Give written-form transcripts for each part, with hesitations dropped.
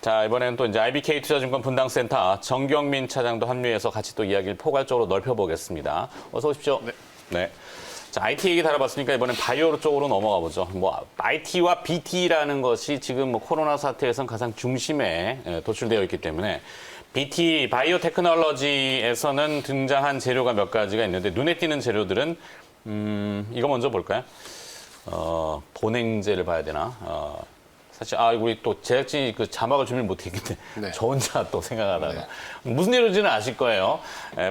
자, 이번에는 또 이제 IBK 투자증권 분당센터 정경민 차장도 합류해서 같이 또 이야기를 포괄적으로 넓혀보겠습니다. 어서 오십시오. 네. 네. 자, IT 얘기 다뤄봤으니까 이번엔 바이오 쪽으로 넘어가 보죠. 뭐 IT와 BT라는 것이 지금 뭐 코로나 사태에선 가장 중심에 도출되어 있기 때문에 BT 바이오 테크놀로지에서는 등장한 재료가 몇 가지가 있는데 눈에 띄는 재료들은 이거 먼저 볼까요? 본행제를 봐야 되나? 사실 우리 또 제작진이 그 자막을 준비를 못했기 때문에 네. 저 혼자 또 생각하다가 무슨 일인지는 아실 거예요.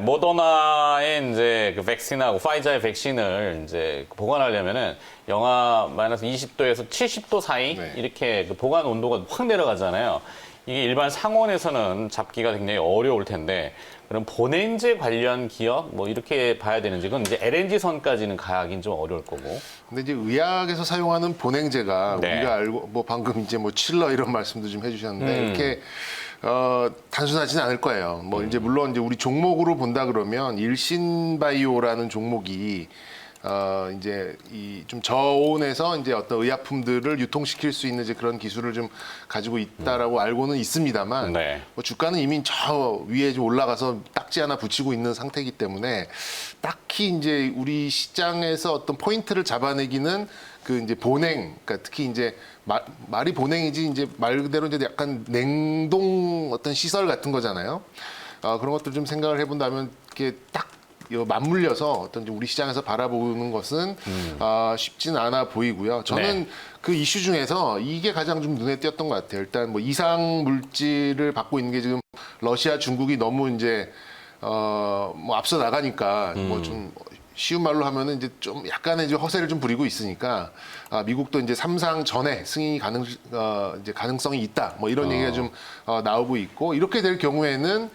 모더나의 이제 그 백신하고 파이자의 백신을 이제 보관하려면은 영하 마이너스 20도에서 70도 사이 네. 이렇게 그 보관 온도가 확 내려가잖아요. 이게 일반 상온에서는 잡기가 굉장히 어려울 텐데 그럼 본행제 관련 기업 뭐 이렇게 봐야 되는지 그건 이제 LNG 선까지는 가긴 좀 어려울 거고. 근데 이제 의학에서 사용하는 본행제가 네. 우리가 알고 뭐 방금 이제 뭐 칠러 이런 말씀도 좀 해주셨는데 이렇게 단순하지는 않을 거예요. 뭐 이제 물론 이제 우리 종목으로 본다 그러면 일신바이오라는 종목이 이제 이 좀 저온에서 이제 어떤 의약품들을 유통시킬 수 있는 이제 그런 기술을 좀 가지고 있다라고 알고는 있습니다만 네. 뭐 주가는 이미 저 위에 좀 올라가서 딱지 하나 붙이고 있는 상태이기 때문에 딱히 이제 우리 시장에서 어떤 포인트를 잡아내기는 그 이제 본행, 그러니까 특히 이제 말이 본행이지 이제 말 그대로 이제 약간 냉동 어떤 시설 같은 거잖아요. 그런 것들 좀 생각을 해본다면 이렇게 딱 맞물려서 어떤 이제 우리 시장에서 바라보는 것은 쉽진 않아 보이고요. 저는 네. 그 이슈 중에서 이게 가장 좀 눈에 띄었던 것 같아요. 일단 뭐 이상 물질을 받고 있는 게 지금 러시아, 중국이 너무 이제 뭐 앞서 나가니까 뭐 좀 쉬운 말로 하면은 이제 좀 약간의 이제 허세를 좀 부리고 있으니까 미국도 이제 3상 전에 승인이 이제 가능성이 있다. 뭐 이런 얘기가 좀 나오고 있고 이렇게 될 경우에는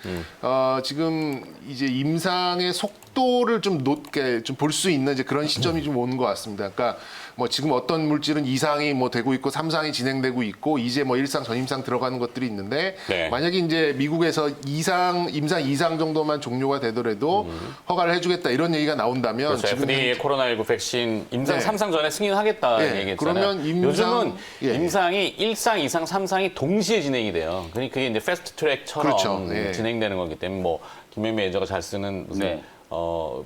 지금 이제 임상의 속도를 좀 높게 좀 볼 수 있는 이제 그런 시점이 좀 오는 것 같습니다. 그러니까 뭐 지금 어떤 물질은 2상이 뭐 되고 있고 3상이 진행되고 있고 이제 뭐 1상, 전임상 들어가는 것들이 있는데 네. 만약에 이제 미국에서 임상 2상 정도만 종료가 되더라도 허가를 해주겠다 이런 얘기가 나온다면 그렇죠. 지금 FDA 코로나19 백신 임상 네. 3상 전에 승인하겠다는 네. 얘기했잖아요. 그러면 요즘은 예. 임상이 1상, 2상, 3상이 동시에 진행이 돼요. 그러니까 그게 이제 패스트 트랙처럼 그렇죠. 예. 진행되는 거기 때문에 뭐 김명미 애저가 잘 쓰는 무슨 네.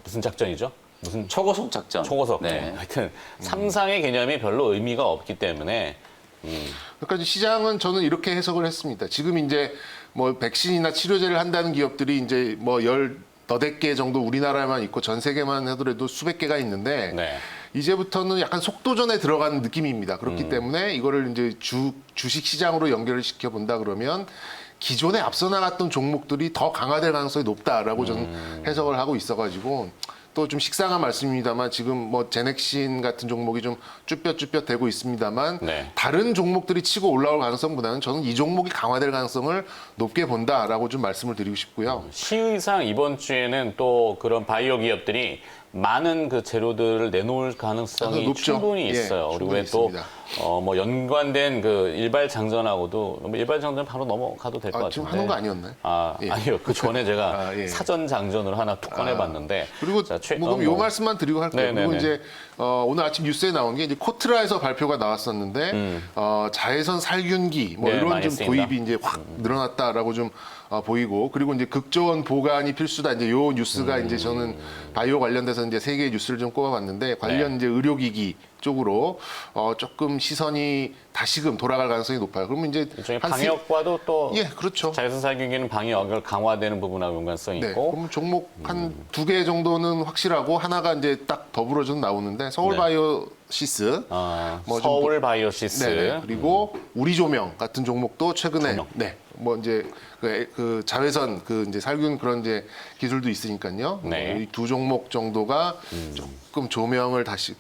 무슨 작전이죠? 무슨 초고속 작전. 초고속. 네. 하여튼 3상의 개념이 별로 의미가 없기 때문에 그러니까 이제 시장은 저는 이렇게 해석을 했습니다. 지금 이제 뭐 백신이나 치료제를 한다는 기업들이 이제 뭐 18개 정도 우리나라에만 있고 전 세계만 하더라도 수백 개가 있는데 네. 이제부터는 약간 속도전에 들어가는 느낌입니다. 그렇기 때문에 이거를 이제 주식 시장으로 연결을 시켜 본다 그러면 기존에 앞서 나갔던 종목들이 더 강화될 가능성이 높다라고 저는 해석을 하고 있어가지고 또 좀 식상한 말씀입니다만 지금 뭐 제넥신 같은 종목이 좀 쭈뼛쭈뼛 되고 있습니다만 네. 다른 종목들이 치고 올라올 가능성보다는 저는 이 종목이 강화될 가능성을 높게 본다라고 좀 말씀을 드리고 싶고요. 시의상 이번 주에는 또 그런 바이오 기업들이 많은 그 재료들을 내놓을 가능성이 높죠. 충분히 예, 있어요. 그리고 충분히 왜 또 있습니다. 뭐 연관된 그 일발 장전하고도 뭐 일발 장전 바로 넘어가도 될 것 같은데. 지금 하는 거 아니었나요? 예. 아니요. 그 전에 제가 예. 사전 장전으로 하나 툭 꺼내봤는데. 그리고 자, 뭐 요 말씀만 드리고 할게요. 네네네. 그리고 이제 오늘 아침 뉴스에 나온 게 이제 코트라에서 발표가 나왔었는데 자외선 살균기 뭐 네, 이런 많이 좀 쓰인다. 도입이 이제 확 늘어났다라고 좀 보이고 그리고 이제 극저온 보관이 필수다 이제 요 뉴스가 이제 저는 바이오 관련돼서 이제 세 개의 뉴스를 좀 꼽아봤는데 관련 네. 이제 의료기기 쪽으로 조금 시선이 다시금 돌아갈 가능성이 높아요. 그러면 이제 일종의 한 방역과도 또 예, 그렇죠. 자외선 살균기는 방역을 강화되는 부분하고 연관성이 네, 있고. 그럼 종목 한 두 개 정도는 확실하고 하나가 이제 딱 더불어 좀 나오는데 네. 서울바이오시스, 뭐 좀 서울 바이오시스. 네네. 그리고 우리 조명 같은 종목도 최근에 조명. 뭐 이제 그 자외선 그 이제 살균 그런 이제 기술도 있으니까요. 네. 이 두 종목 정도가 조금 조명을 다시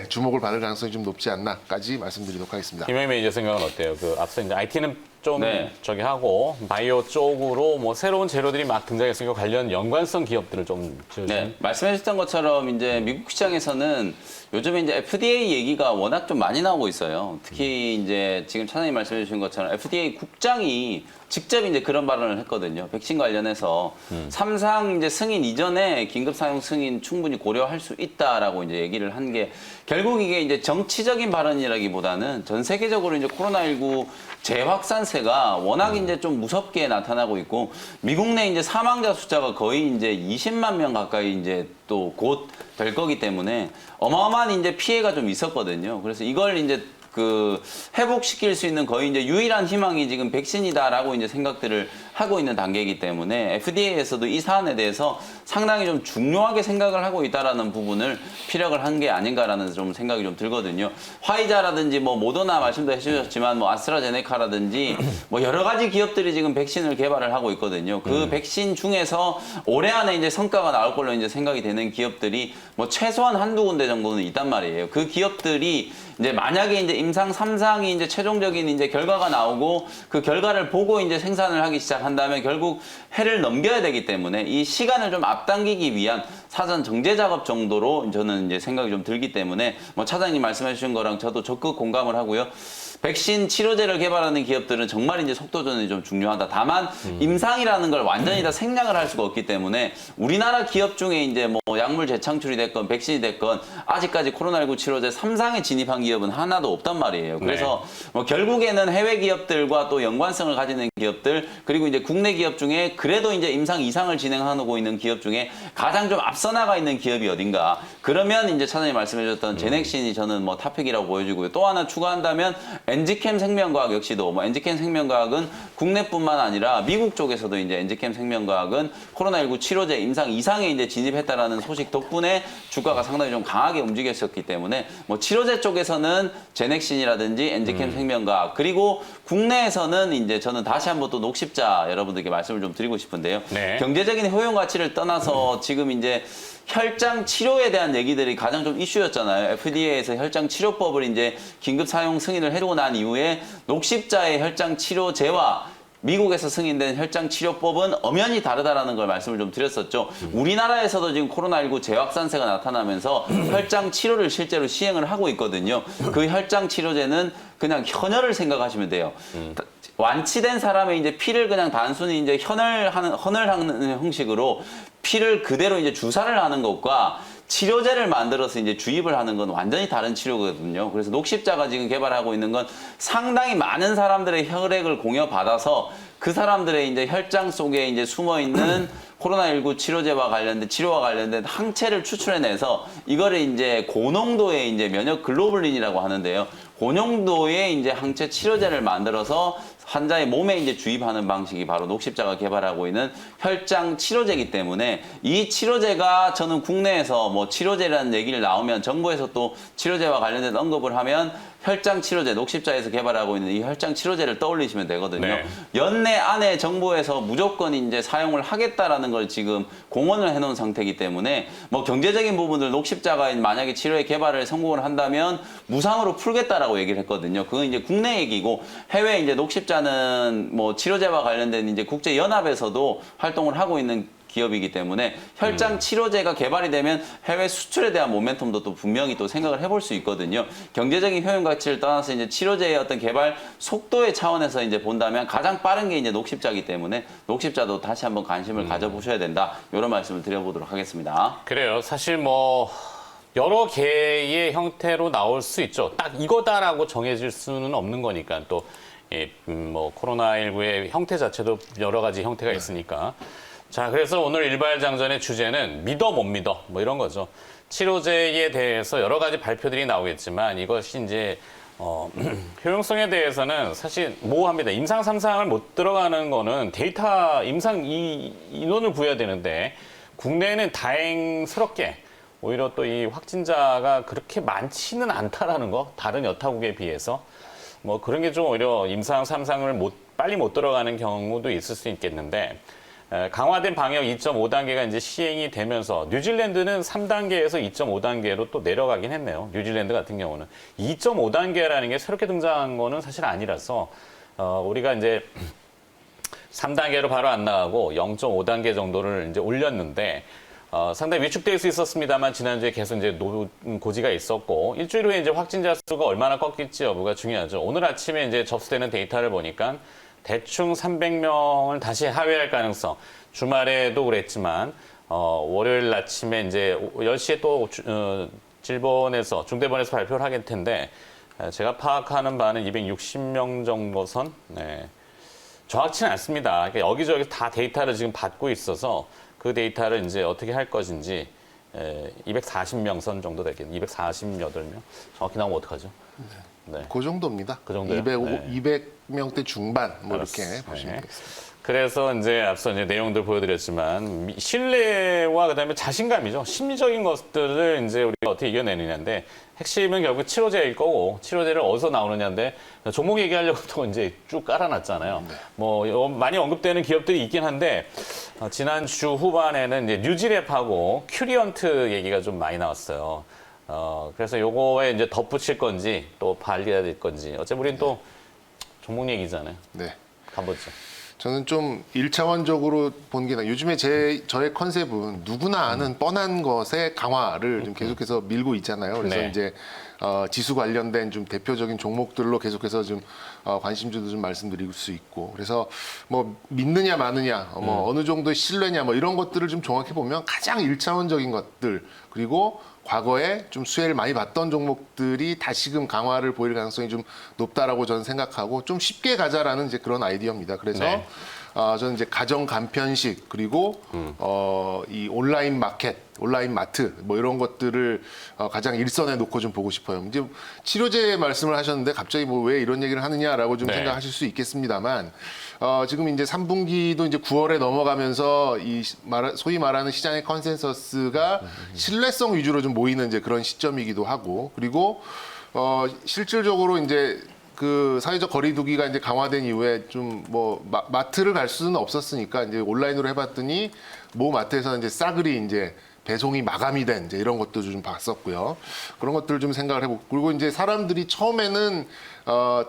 주목을 받을 가능성이 좀 높지 않나까지 말씀드리도록 하겠습니다. 김영희 매니저 생각은 어때요? 그 앞서 이제 IT는 좀 네. 저기 하고 바이오 쪽으로 뭐 새로운 재료들이 막 등장했으니까 관련 연관성 기업들을 좀 네, 말씀해 주셨던 것처럼 이제 미국 시장에서는 요즘에 이제 FDA 얘기가 워낙 좀 많이 나오고 있어요. 특히 이제 지금 차장님 말씀해 주신 것처럼 FDA 국장이 직접 이제 그런 발언을 했거든요. 백신 관련해서 삼상 이제 승인 이전에 긴급 사용 승인 충분히 충분히 고려할 수 있다라고 이제 얘기를 한 게 결국 이게 이제 정치적인 발언이라기보다는 전 세계적으로 이제 코로나19 재확산세가 워낙 이제 좀 무섭게 나타나고 있고 미국 내 이제 사망자 숫자가 거의 이제 20만 명 가까이 이제 또 곧 될 거기 때문에 어마어마한 이제 피해가 좀 있었거든요. 그래서 이걸 이제 회복시킬 수 있는 거의 이제 유일한 희망이 지금 백신이다라고 이제 생각들을 하고 있는 단계이기 때문에 FDA에서도 이 사안에 대해서 상당히 좀 중요하게 생각을 하고 있다라는 부분을 피력을 한 게 아닌가라는 좀 생각이 좀 들거든요. 화이자라든지 뭐 모더나 말씀도 해주셨지만 뭐 아스트라제네카라든지 뭐 여러 가지 기업들이 지금 백신을 개발을 하고 있거든요. 그 백신 중에서 올해 안에 이제 성과가 나올 걸로 이제 생각이 되는 기업들이 뭐 최소한 한두 군데 정도는 있단 말이에요. 그 기업들이 이제 만약에 이제 임상 3상이 이제 최종적인 이제 결과가 나오고 그 결과를 보고 이제 생산을 하기 시작한다면 결국 해를 넘겨야 되기 때문에 이 시간을 좀 앞당기기 위한 사전 정제 작업 정도로 저는 이제 생각이 좀 들기 때문에 뭐 차장님 말씀해 주신 거랑 저도 적극 공감을 하고요. 백신 치료제를 개발하는 기업들은 정말 이제 속도전이 좀 중요하다. 다만 임상이라는 걸 완전히 다 생략을 할 수가 없기 때문에 우리나라 기업 중에 이제 뭐 약물 재창출이 됐건 백신이 됐건 아직까지 코로나19 치료제 3상에 진입한 기업은 하나도 없단 말이에요. 그래서 뭐 결국에는 해외 기업들과 또 연관성을 가지는 기업들 그리고 이제 국내 기업 중에 그래도 이제 임상 2상을 진행하고 있는 기업 중에 가장 좀 앞서 나가 있는 기업이 어딘가. 그러면 이제 차장님 말씀해 주셨던 제넥신이 저는 뭐 탑픽이라고 보여지고요. 또 하나 추가한다면 엔지캠 생명과학 역시도 뭐 엔지캠 생명과학은 국내뿐만 아니라 미국 쪽에서도 이제 엔지캠 생명과학은 코로나19 치료제 임상 2상에 이제 진입했다라는 소식 덕분에 주가가 상당히 좀 강하게 움직였었기 때문에 뭐 치료제 쪽에서는 제넥신이라든지 엔지캠 생명과학 그리고 국내에서는 이제 저는 다시 한번 또 녹십자 여러분들께 말씀을 좀 드리고 싶은데요. 네. 경제적인 효용 가치를 떠나서 지금 이제 혈장 치료에 대한 얘기들이 가장 좀 이슈였잖아요. FDA에서 혈장 치료법을 이제 긴급 사용 승인을 해주고 난 이후에 녹십자의 혈장 치료제와 미국에서 승인된 혈장 치료법은 엄연히 다르다라는 걸 말씀을 좀 드렸었죠. 우리나라에서도 지금 코로나19 재확산세가 나타나면서 혈장 치료를 실제로 시행을 하고 있거든요. 그 혈장 치료제는 그냥 헌혈을 생각하시면 돼요. 완치된 사람의 이제 피를 그냥 단순히 이제 헌혈하는 형식으로 피를 그대로 이제 주사를 하는 것과 치료제를 만들어서 이제 주입을 하는 건 완전히 다른 치료거든요. 그래서 녹십자가 지금 개발하고 있는 건 상당히 많은 사람들의 혈액을 공여받아서 그 사람들의 이제 혈장 속에 이제 숨어 있는 코로나19 치료제와 관련된 항체를 추출해내서 이거를 이제 고농도의 이제 면역 글로불린이라고 하는데요. 고농도의 이제 항체 치료제를 만들어서 환자의 몸에 이제 주입하는 방식이 바로 녹십자가 개발하고 있는 혈장 치료제이기 때문에 이 치료제가 저는 국내에서 뭐 치료제라는 얘기를 나오면 정부에서 또 치료제와 관련된 언급을 하면 혈장 치료제, 녹십자에서 개발하고 있는 이 혈장 치료제를 떠올리시면 되거든요. 네. 연내 안에 정부에서 무조건 이제 사용을 하겠다라는 걸 지금 공언을 해놓은 상태이기 때문에 뭐 경제적인 부분들 녹십자가 만약에 치료의 개발을 성공을 한다면 무상으로 풀겠다라고 얘기를 했거든요. 그건 이제 국내 얘기고 해외 이제 녹십자는 뭐 치료제와 관련된 이제 국제 연합에서도 활동을 하고 있는 기업이기 때문에 혈장 치료제가 개발이 되면 해외 수출에 대한 모멘텀도 또 분명히 또 생각을 해볼 수 있거든요. 경제적인 효용 가치를 떠나서 이제 치료제의 어떤 개발 속도의 차원에서 이제 본다면 가장 빠른 게 이제 녹십자이기 때문에 녹십자도 다시 한번 관심을 가져보셔야 된다. 이런 말씀을 드려보도록 하겠습니다. 그래요. 사실 뭐 여러 개의 형태로 나올 수 있죠. 딱 이거다라고 정해질 수는 없는 거니까 또 뭐 코로나19의 형태 자체도 여러 가지 형태가 있으니까. 자, 그래서 오늘 일발장전의 주제는 믿어 못 믿어 뭐 이런 거죠. 치료제에 대해서 여러 가지 발표들이 나오겠지만 이것이 이제 효용성에 대해서는 사실 모호합니다. 임상 3상을 못 들어가는 거는 데이터 임상 인원을 구해야 되는데 국내에는 다행스럽게 오히려 또 이 확진자가 그렇게 많지는 않다라는 거, 다른 여타국에 비해서 뭐 그런 게 좀 오히려 임상 3상을 빨리 못 들어가는 경우도 있을 수 있겠는데 강화된 방역 2.5단계가 이제 시행이 되면서 뉴질랜드는 3단계에서 2.5단계로 또 내려가긴 했네요. 뉴질랜드 같은 경우는 2.5단계라는 게 새롭게 등장한 거는 사실 아니라서 우리가 이제 3단계로 바로 안 나가고 0.5단계 정도를 이제 올렸는데 상당히 위축될 수 있었습니다만 지난주에 계속 이제 고지가 있었고 일주일 후에 이제 확진자 수가 얼마나 꺾일지 여부가 중요하죠. 오늘 아침에 이제 접수되는 데이터를 보니까 대충 300명을 다시 하회할 가능성. 주말에도 그랬지만 월요일 아침에 이제 10시에 또 질본에서 중대본에서 발표를 하겠 텐데 제가 파악하는 바는 260명 정도 선. 네. 정확치는 않습니다. 그러니까 여기저기 다 데이터를 지금 받고 있어서 그 데이터를 이제 어떻게 할 것인지 240명 선 정도 되겠네요. 248명. 정확히 나오면 어떡하죠? 네. 그 정도입니다. 그 정도요? 200명대 중반 뭐 이렇게 알았습니다. 보시면 네. 되겠습니다. 그래서 이제 앞서 이제 내용들 보여드렸지만 신뢰와 그다음에 자신감이죠. 심리적인 것들을 이제 우리가 어떻게 이겨내느냐인데 핵심은 결국 치료제일 거고 치료제를 어디서 나오느냐인데 종목 얘기하려고 또 이제 쭉 깔아놨잖아요. 뭐 많이 언급되는 기업들이 있긴 한데 지난주 후반에는 이제 뉴지랩하고 큐리언트 얘기가 좀 많이 나왔어요. 그래서 요거에 이제 덧붙일 건지 또 발견해야 될 건지 어차피 우리는 또 종목 얘기잖아요. 네. 가보죠. 저는 좀 1차원적으로 본 게 요즘에 저의 컨셉은 누구나 아는 뻔한 것의 강화를 좀 계속해서 밀고 있잖아요. 그래서 네. 이제 지수 관련된 좀 대표적인 종목들로 계속해서 좀 관심주도 좀 말씀드릴 수 있고 그래서 뭐 믿느냐 마느냐 뭐 어느 정도의 신뢰냐 뭐 이런 것들을 좀 종합해 보면 가장 1차원적인 것들 그리고 과거에 좀 수혜를 많이 받던 종목들이 다시금 강화를 보일 가능성이 좀 높다라고 저는 생각하고 좀 쉽게 가자라는 이제 그런 아이디어입니다. 그래서 네. 저는 이제 가정 간편식 그리고 이 온라인 마켓, 온라인 마트 뭐 이런 것들을 가장 일선에 놓고 좀 보고 싶어요. 이제 치료제 말씀을 하셨는데 갑자기 뭐 왜 이런 얘기를 하느냐라고 좀 네. 생각하실 수 있겠습니다만 지금 이제 3분기도 이제 9월에 넘어가면서 소위 말하는 시장의 컨센서스가 신뢰성 위주로 좀 모이는 이제 그런 시점이기도 하고 그리고 실질적으로 이제 그 사회적 거리두기가 이제 강화된 이후에 좀 뭐 마트를 갈 수는 없었으니까 이제 온라인으로 해봤더니 모 마트에서 이제 싸그리 이제 배송이 마감이 된 이제 이런 것도 좀 봤었고요. 그런 것들을 좀 생각을 해보고 그리고 이제 사람들이 처음에는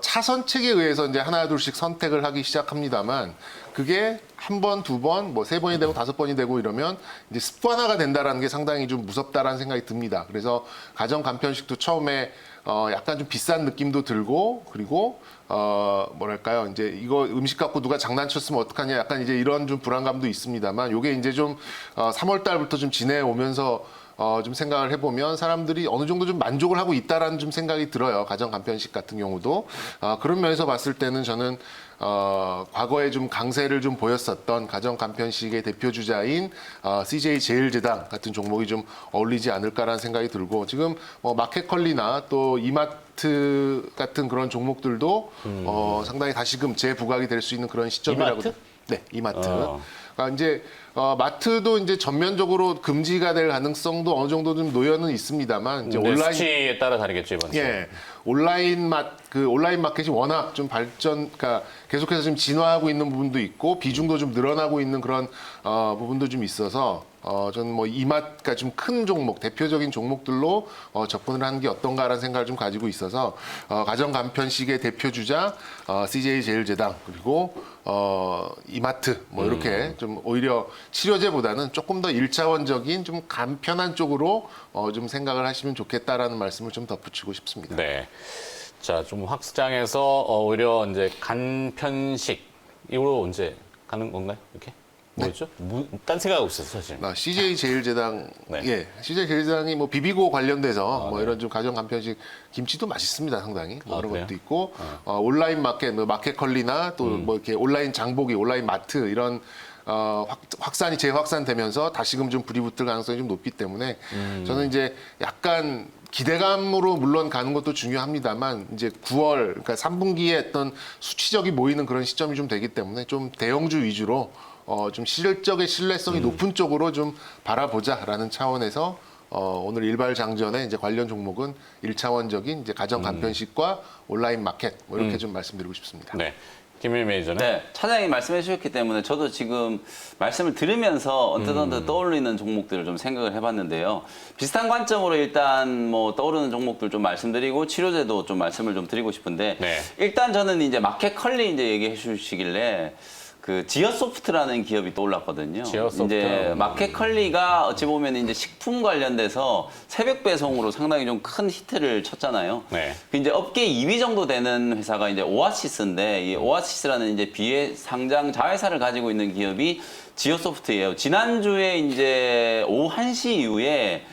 차선책에 의해서 이제 하나 둘씩 선택을 하기 시작합니다만 그게 한 번, 두 번, 뭐 세 번이 되고 다섯 번이 되고 이러면 이제 습관화가 된다라는 게 상당히 좀 무섭다라는 생각이 듭니다. 그래서 가정 간편식도 처음에 약간 좀 비싼 느낌도 들고 그리고 뭐랄까요 이제 이거 음식 갖고 누가 장난쳤으면 어떡하냐 약간 이제 이런 좀 불안감도 있습니다만 요게 이제 좀 3월 달부터 좀 지내오면서 좀 생각을 해보면 사람들이 어느 정도 좀 만족을 하고 있다라는 좀 생각이 들어요. 가정 간편식 같은 경우도 그런 면에서 봤을 때는 저는 과거에 좀 강세를 좀 보였었던 가정 간편식의 대표 주자인 CJ 제일제당 같은 종목이 좀 어울리지 않을까라는 생각이 들고 지금 마켓컬리나 또 이마트 같은 그런 종목들도 상당히 다시금 재부각이 될 수 있는 그런 시점이라고. 이마트? 네, 이마트. 그러니까 이제 마트도 이제 전면적으로 금지가 될 가능성도 어느 정도 좀 놓여는 있습니다만 이제 온라인 수치에 따라 다르겠죠 이번 주. 예. 온라인 마켓이 워낙 좀 그러니까 계속해서 좀 진화하고 있는 부분도 있고 비중도 좀 늘어나고 있는 그런 부분도 좀 있어서 저는 뭐 이마트가 좀 큰 종목, 대표적인 종목들로 접근을 하는 게 어떤가라는 생각을 좀 가지고 있어서 가정 간편식의 대표 주자 CJ 제일제당 그리고 이마트 뭐 이렇게 좀 오히려 치료제보다는 조금 더 1차원적인 좀 간편한 쪽으로 좀 생각을 하시면 좋겠다라는 말씀을 좀 덧붙이고 싶습니다. 네. 자, 좀 확장해서 오히려 이제 간편식 이후로 언제 가는 건가요? 이렇게? 뭐였죠? 딴 생각하고 있었어, 사실. CJ 제일제당, 네. 예, CJ 제일제당이 뭐 비비고 관련돼서 뭐 이런 좀 가정 간편식 김치도 맛있습니다, 상당히. 뭐 그런 그래요? 것도 있고 온라인 마켓, 뭐 마켓컬리나 또 뭐 이렇게 온라인 장보기, 온라인 마트 이런 확산이 재확산되면서 다시금 좀 불이 붙을 가능성이 좀 높기 때문에 저는 이제 약간 기대감으로 물론 가는 것도 중요합니다만 이제 9월 그러니까 3분기에 어떤 수치적이 모이는 그런 시점이 좀 되기 때문에 좀 대형주 위주로 좀 실적의 신뢰성이 높은 쪽으로 좀 바라보자라는 차원에서 오늘 일발 장전에 이제 관련 종목은 1차원적인 이제 가정 간편식과 온라인 마켓 뭐 이렇게 좀 말씀드리고 싶습니다. 네. 김일 매니저는? 네, 차장님 말씀해 주셨기 때문에 저도 지금 말씀을 들으면서 언뜻 떠올리는 종목들을 좀 생각을 해봤는데요. 비슷한 관점으로 일단 뭐 떠오르는 종목들 좀 말씀드리고 치료제도 좀 말씀을 좀 드리고 싶은데 네. 일단 저는 이제 마켓컬리 이제 얘기해 주시길래 그 지어소프트라는 기업이 떠올랐거든요. 지어소프트. 이제 마켓컬리가 어찌 보면 이제 식품 관련돼서 새벽 배송으로 상당히 좀 큰 히트를 쳤잖아요. 네. 그 이제 업계 2위 정도 되는 회사가 이제 오아시스인데 이 오아시스라는 이제 비해 상장 자회사를 가지고 있는 기업이 지오소프트예요. 지난주에 이제 오후 1시 이후에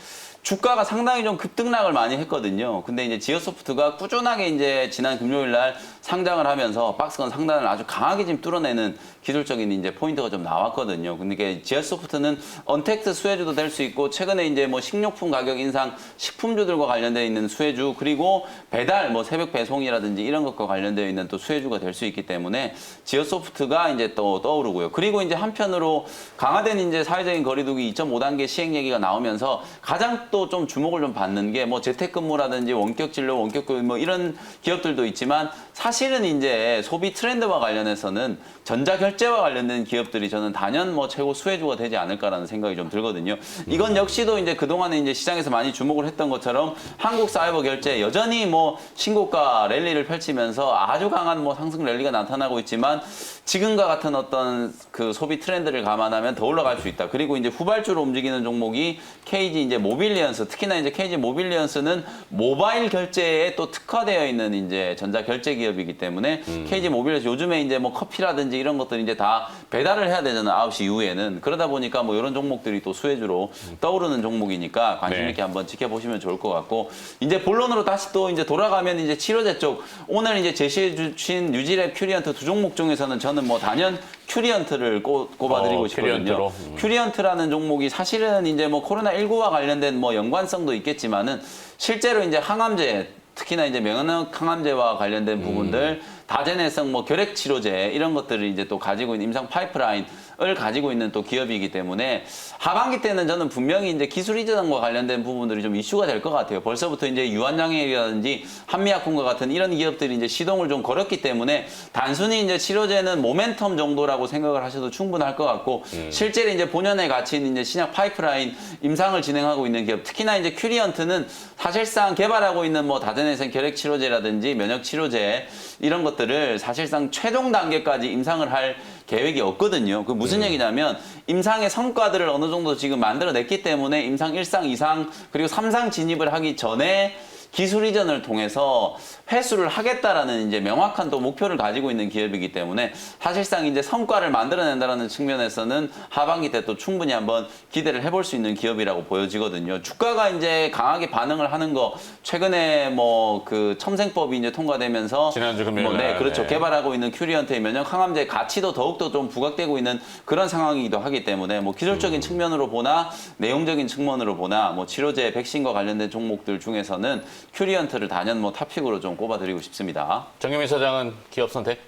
주가가 상당히 좀 급등락을 많이 했거든요. 근데 이제 지오소프트가 꾸준하게 이제 지난 금요일 날 상장을 하면서 박스권 상단을 아주 강하게 지금 뚫어내는 기술적인 이제 포인트가 좀 나왔거든요. 근데 이게 지오소프트는 언택트 수혜주도 될 수 있고 최근에 이제 뭐 식료품 가격 인상, 식품주들과 관련되어 있는 수혜주 그리고 배달, 뭐 새벽 배송이라든지 이런 것과 관련되어 있는 또 수혜주가 될 수 있기 때문에 지오소프트가 이제 또 떠오르고요. 그리고 이제 한편으로 강화된 이제 사회적인 거리두기 2.5단계 시행 얘기가 나오면서 가장 또 좀 주목을 좀 받는 게 뭐 재택근무라든지 원격 진료, 원격 교육 뭐 이런 기업들도 있지만 사실은 이제 소비 트렌드와 관련해서는 전자결제와 관련된 기업들이 저는 단연 뭐 최고 수혜주가 되지 않을까라는 생각이 좀 들거든요. 이건 역시도 이제 그동안에 이제 시장에서 많이 주목을 했던 것처럼 한국 사이버 결제 여전히 뭐 신고가 랠리를 펼치면서 아주 강한 뭐 상승 랠리가 나타나고 있지만 지금과 같은 어떤 그 소비 트렌드를 감안하면 더 올라갈 수 있다. 그리고 이제 후발주로 움직이는 종목이 KG 이제 모빌리언스, 특히나 이제 KG 모빌리언스는 모바일 결제에 또 특화되어 있는 이제 전자 결제 기업이기 때문에 KG 모빌리언스 요즘에 이제 뭐 커피라든지 이런 것들 이제 다 배달을 해야 되잖아요. 9시 이후에는. 그러다 보니까 뭐 이런 종목들이 또 수혜주로 떠오르는 종목이니까 관심 있게 한번 지켜보시면 좋을 것 같고 이제 본론으로 다시 또 이제 돌아가면 이제 치료제 쪽 오늘 이제 제시해 주신 뉴질랩 큐리언트 두 종목 중에서는 저는 뭐 단연 큐리언트를 꼽아드리고 싶거든요. 큐리언트라는 종목이 사실은 이제 뭐 코로나19와 관련된 뭐 연관성도 있겠지만은 실제로 이제 항암제 특히나 이제 면역 항암제와 관련된 부분들 다제내성 뭐 결핵 치료제 이런 것들을 이제 또 가지고 있는 임상 파이프라인을 가지고 있는 또 기업이기 때문에 하반기 때는 저는 분명히 이제 기술 이전과 관련된 부분들이 좀 이슈가 될 것 같아요. 벌써부터 이제 유한양액이라든지 한미약품과 같은 이런 기업들이 이제 시동을 좀 걸었기 때문에 단순히 이제 치료제는 모멘텀 정도라고 생각을 하셔도 충분할 것 같고 실제로 이제 본연의 가치인 이제 신약 파이프라인 임상을 진행하고 있는 기업 특히나 이제 큐리언트는 사실상 개발하고 있는 뭐 다제내성 결핵 치료제라든지 면역 치료제 이런 것들을 사실상 최종 단계까지 임상을 할 계획이 없거든요. 그 무슨 얘기냐면 임상의 성과들을 어느 정도 지금 만들어냈기 때문에 임상 1상, 2상 그리고 3상 진입을 하기 전에 기술 이전을 통해서 회수를 하겠다라는 이제 명확한 또 목표를 가지고 있는 기업이기 때문에 사실상 이제 성과를 만들어낸다라는 측면에서는 하반기 때 또 충분히 한번 기대를 해볼 수 있는 기업이라고 보여지거든요. 주가가 이제 강하게 반응을 하는 거 최근에 뭐 그 첨생법이 이제 통과되면서 지난주 금요일 네, 그렇죠. 네. 개발하고 있는 큐리언트의 면역 항암제 가치도 더욱더 좀 부각되고 있는 그런 상황이기도 하기 때문에 뭐 기술적인 측면으로 보나 내용적인 측면으로 보나 뭐 치료제, 백신과 관련된 종목들 중에서는 큐리언트를 단연 뭐 탑픽으로 좀 꼽아드리고 싶습니다. 정유미 소장은 기업 선택?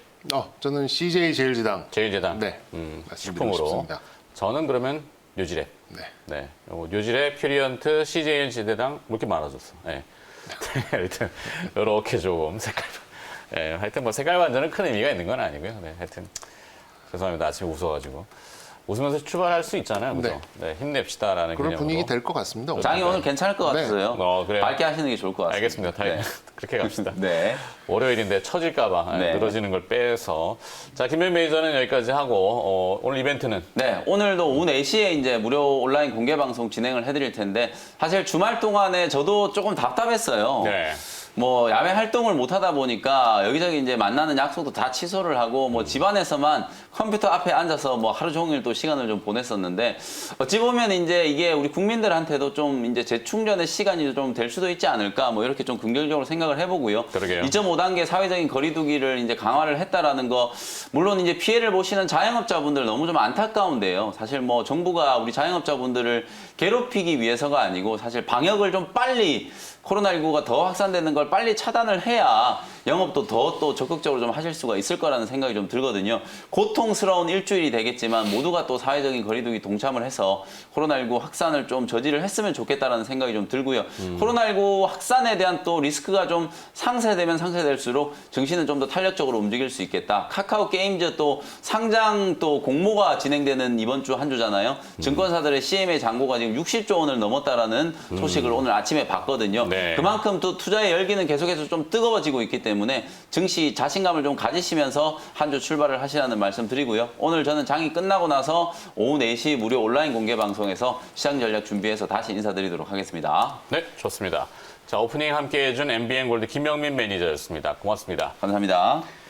저는 CJ 제일제당. 제일제당. 네. 식품으로. 말씀드리고 싶습니다. 저는 그러면 뉴질랩. 네. 네. 요거 뉴질랩, 큐리언트, CJ제대당 뭐 이렇게 많아졌어. 네. 하여튼 이렇게 조금 색깔. 네. 하여튼 뭐 색깔 반전은 큰 의미가 있는 건 아니고요. 네. 하여튼 죄송합니다. 아침에 웃어가지고. 웃으면서 출발할 수 있잖아요. 그죠? 네. 힘냅시다라는 그런 개념으로. 분위기 될 것 같습니다. 오늘. 장이 오늘 괜찮을 것 네. 같아서요. 그래요? 밝게 하시는 게 좋을 것 같습니다. 알겠습니다. 다행히 네. 그렇게 갑시다. 네. 월요일인데 처질까봐 네. 늘어지는 걸 빼서. 자, 김현 매니저는 여기까지 하고, 오늘 이벤트는? 네, 오늘도 오후 4시에 이제 무료 온라인 공개 방송 진행을 해드릴 텐데 사실 주말 동안에 저도 조금 답답했어요. 네. 뭐 야외 활동을 못 하다 보니까 여기저기 이제 만나는 약속도 다 취소를 하고 뭐 집안에서만 컴퓨터 앞에 앉아서 뭐 하루 종일 또 시간을 좀 보냈었는데 어찌 보면 이제 이게 우리 국민들한테도 좀 이제 재충전의 시간이 좀 될 수도 있지 않을까 뭐 이렇게 좀 긍정적으로 생각을 해보고요. 그러게요. 2.5단계 사회적인 거리두기를 이제 강화를 했다라는 거 물론 이제 피해를 보시는 자영업자분들 너무 좀 안타까운데요. 사실 뭐 정부가 우리 자영업자분들을 괴롭히기 위해서가 아니고 사실 방역을 좀 빨리 코로나19가 더 확산되는 걸 빨리 차단을 해야 영업도 더 또 적극적으로 좀 하실 수가 있을 거라는 생각이 좀 들거든요. 고통스러운 일주일이 되겠지만 모두가 또 사회적인 거리두기 동참을 해서 코로나19 확산을 좀 저지를 했으면 좋겠다라는 생각이 좀 들고요. 코로나19 확산에 대한 또 리스크가 좀 상쇄되면 상쇄될수록 증시는 좀 더 탄력적으로 움직일 수 있겠다. 카카오 게임즈 또 상장 또 공모가 진행되는 이번 주 한 주잖아요. 증권사들의 CMA 잔고가 지금 60조 원을 넘었다라는 소식을 오늘 아침에 봤거든요. 네. 그만큼 또 투자의 열기 열기는 계속해서 좀 뜨거워지고 있기 때문에 증시 자신감을 좀 가지시면서 한 주 출발을 하시라는 말씀 드리고요. 오늘 저는 장이 끝나고 나서 오후 4시 무료 온라인 공개 방송에서 시장 전략 준비해서 다시 인사드리도록 하겠습니다. 네, 좋습니다. 자, 오프닝 함께 해준 MBN 골드 김영민 매니저였습니다. 고맙습니다. 감사합니다.